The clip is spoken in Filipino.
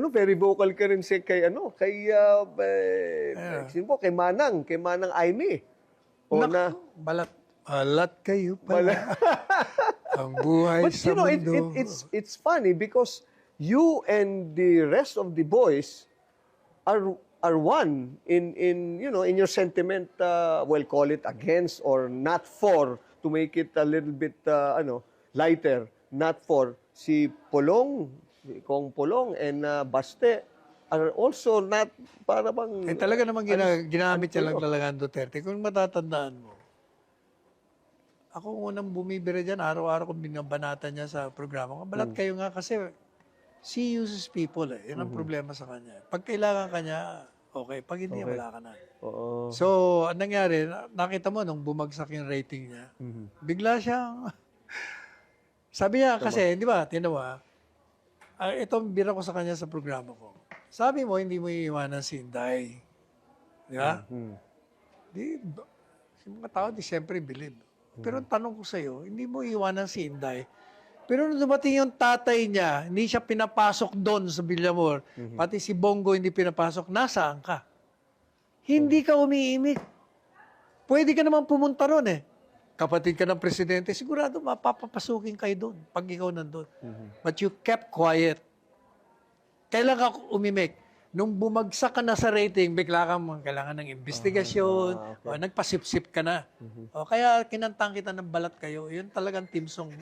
Very vocal ka rin kay sino po, kay Manang Aimee. O na, Balat kayo pala. Ang buhay but sa mundo. it's funny because you and the rest of the boys are one in your sentiment, well, call it against or not for, to make it a little bit lighter, not for. Si Polong, si Kong Polong and Baste are also not, para bang Talaga naman ginamit niya lang talaga ang Duterte. Kung matatandaan mo, ako unang bumibira dyan, araw-araw kong binabanatan niya sa programa ko. Balat kayo nga kasi she uses people eh. Yun ang problema sa kanya. Pag kailangan kanya, okay. Pag hindi, wala ka na. Oo. So, anong nangyari, nakita mo nung bumagsak yung rating niya, bigla siyang, sabi niya kasi, di ba, tinawa, ito ang bira ko sa kanya sa programa ko. Sabi mo, hindi mo iiwanan si Inday. Di ba? Yung mga tao, siyempre, believe. Pero ang tanong ko sa'yo, hindi mo iiwanan si Inday. Pero nung dumating yung tatay niya, hindi siya pinapasok doon sa Villamor, pati si Bongo hindi pinapasok, nasaan ka? Hindi ka umiimik. Pwede ka naman pumunta ron eh. Kapatid ka ng presidente, sigurado mapapapasukin kayo doon pag ikaw nandun. But you kept quiet. Kailan ka umimik? Nung bumagsak ka na sa rating, bigla kang kailangan ng investigasyon, o nagpasip-sip ka na. O kaya kinantang kita ng balat kayo, yun talagang team song.